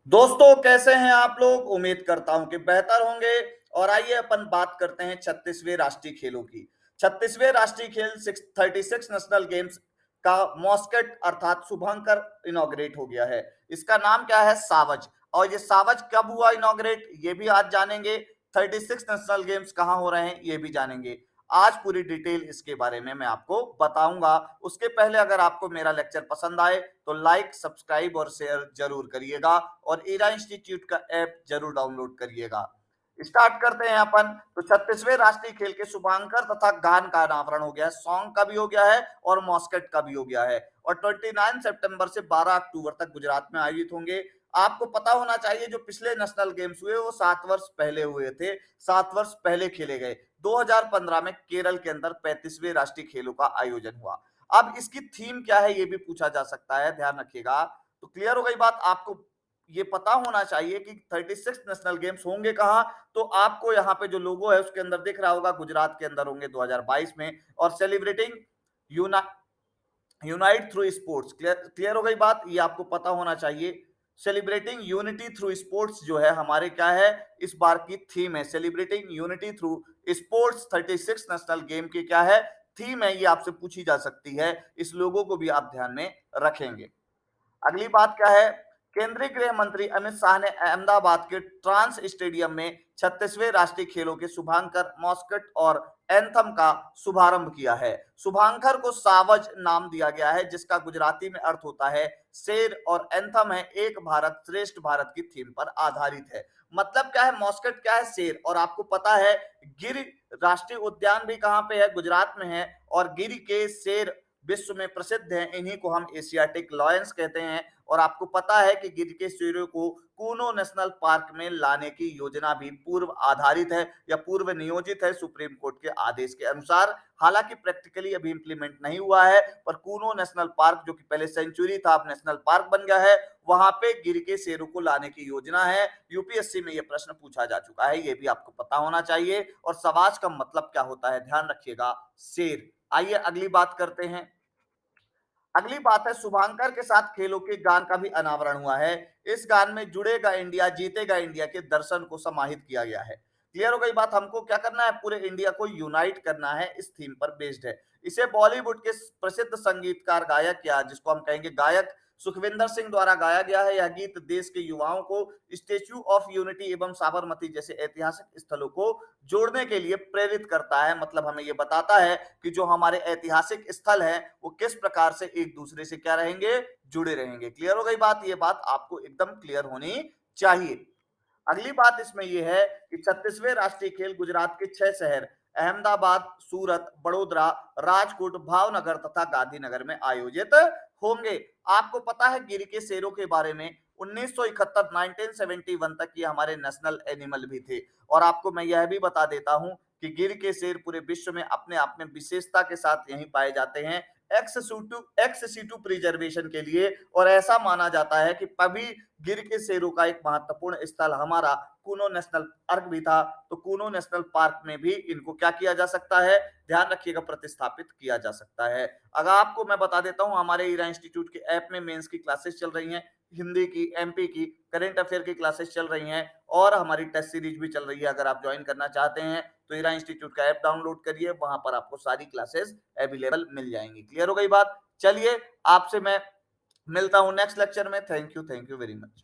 दोस्तों कैसे हैं आप लोग। उम्मीद करता हूं कि बेहतर होंगे। और आइए अपन बात करते हैं 36वें राष्ट्रीय खेलों की। 36वें राष्ट्रीय खेल 36 नेशनल गेम्स का मॉस्केट अर्थात शुभंकर इनॉग्रेट हो गया है। इसका नाम क्या है? सावज। और ये सावज कब हुआ इनॉग्रेट, ये भी आज जानेंगे। 36 नेशनल गेम्स कहां हो रहे हैं ये भी जानेंगे। आज पूरी डिटेल इसके बारे में मैं आपको बताऊंगा। उसके पहले अगर आपको मेरा लेक्चर पसंद आए तो लाइक, सब्सक्राइब और शेयर जरूर करिएगा और ईरा इंस्टीट्यूट का ऐप जरूर डाउनलोड करिएगा। स्टार्ट करते हैं अपन। तो 36वें राष्ट्रीय खेल के शुभांकर तथा गान का अनावरण हो गया है, सॉन्ग का भी हो गया है और मॉस्केट का भी हो गया है। और 29 सितंबर से 12 अक्टूबर तक गुजरात में आयोजित होंगे। आपको पता होना चाहिए जो पिछले नेशनल गेम्स हुए वो 7 वर्ष पहले हुए थे, 7 वर्ष पहले खेले गए। 2015 में केरल के अंदर 35वें राष्ट्रीय खेलों का आयोजन हुआ। अब इसकी थीम क्या है ये भी पूछा जा सकता है, ध्यान रखिएगा। तो क्लियर हो गई बात। आपको ये पता होना चाहिए कि 36 नेशनल गेम्स होंगे कहां। तो आपको यहाँ पे जो लोगो है उसके अंदर दिख रहा होगा, गुजरात के अंदर होंगे 2022 में। और celebrating unite through sports, clear हो गई बात, ये आपको पता होना चाहिए। सेलिब्रेटिंग यूनिटी थ्रू स्पोर्ट्स जो है हमारे क्या है, इस बार की थीम है। Celebrating unity through sports 36 national game की क्या है, थीम है। ये आपसे पूछी जा सकती है, इस लोगों को भी आप ध्यान में रखेंगे। अगली बात क्या है? केंद्रीय गृह मंत्री अमित शाह ने अहमदाबाद के ट्रांस स्टेडियम में 36वें राष्ट्रीय खेलों के शुभांकर, मॉस्केट और एंथम का शुभारंभ किया है। शुभांकर को सावज नाम दिया गया है जिसका गुजराती में अर्थ होता है शेर, और एंथम है एक भारत श्रेष्ठ भारत की थीम पर आधारित है। मतलब क्या है? मॉस्केट क्या है? शेर। और आपको पता है गिर राष्ट्रीय उद्यान भी कहां पे है? गुजरात में है। और गिर के शेर विश्व में प्रसिद्ध हैं, इन्हीं को हम एशियाटिक लॉयंस कहते हैं। और आपको पता है कि गिर के शेरों को कूनो नेशनल पार्क में लाने की योजना भी पूर्व आधारित है या पूर्व नियोजित है सुप्रीम कोर्ट के आदेश के अनुसार। हालांकि प्रैक्टिकली अभी इंप्लीमेंट नहीं हुआ है, पर कूनो नेशनल पार्क जो कि पहले सेंचुरी था अब नेशनल पार्क बन गया है, वहां पे गिर के शेरों को लाने की योजना है। यूपीएससी में यह प्रश्न पूछा जा चुका है, यह भी आपको पता होना चाहिए। और सवाज का मतलब क्या होता है, ध्यान रखिएगा, शेर। आइए अगली बात करते हैं। अगली बात है, शुभांकर के साथ खेलों के गान का भी अनावरण हुआ है। इस गान में जुड़ेगा इंडिया जीतेगा इंडिया के दर्शन को समाहित किया गया है। क्लियर हो गई बात। हमको क्या करना है? पूरे इंडिया को यूनाइट करना है, इस थीम पर बेस्ड है। इसे बॉलीवुड के प्रसिद्ध संगीतकार गायक या जिसको हम कहेंगे गायक सुखविंदर सिंह द्वारा गाया गया है। यह गीत देश के युवाओं को स्टेच्यू ऑफ यूनिटी एवं साबरमती जैसे ऐतिहासिक स्थलों को जोड़ने के लिए प्रेरित करता है। मतलब हमें यह बताता है कि जो हमारे ऐतिहासिक स्थल हैं वो किस प्रकार से एक दूसरे से क्या रहेंगे, जुड़े रहेंगे। क्लियर हो गई बात। ये बात आपको एकदम क्लियर होनी चाहिए। अगली बात इसमें यह है कि 36वें राष्ट्रीय खेल गुजरात के 6 शहर अहमदाबाद, सूरत, बड़ोदरा, राजकोट, भावनगर तथा गांधीनगर में आयोजित होंगे। आपको पता है गिर के शेरों के बारे में 1971 1971 तक ये हमारे नेशनल एनिमल भी थे। और आपको मैं यह भी बता देता हूं कि गिर के शेर पूरे विश्व में अपने आप में विशेषता के साथ यहीं पाए जाते हैं, एक्स सीटू प्रिजर्वेशन के लिए। और ऐसा माना जाता है कि अभी गिर के शेरों का एक महत्वपूर्ण स्थल हमारा कूनो नेशनल पार्क भी था। तो कूनो नेशनल पार्क में भी इनको क्या किया जा सकता है, ध्यान रखिएगा, प्रतिस्थापित किया जा सकता है। अगर आपको मैं बता देता हूं हमारे ईरा इंस्टीट्यूट के ऐप में मेंस की क्लासेस चल रही हैं, हिंदी की, एमपी की, करंट अफेयर की क्लासेस चल रही हैं और हमारी टेस्ट सीरीज भी चल रही है। अगर आप ज्वाइन करना चाहते हैं तो ईरा इंस्टीट्यूट का ऐप डाउनलोड करिए, वहां पर आपको सारी क्लासेस अवेलेबल मिल जाएंगी। क्लियर हो गई बात। चलिए आपसे मैं मिलता हूं नेक्स्ट लेक्चर में। Thank you very much.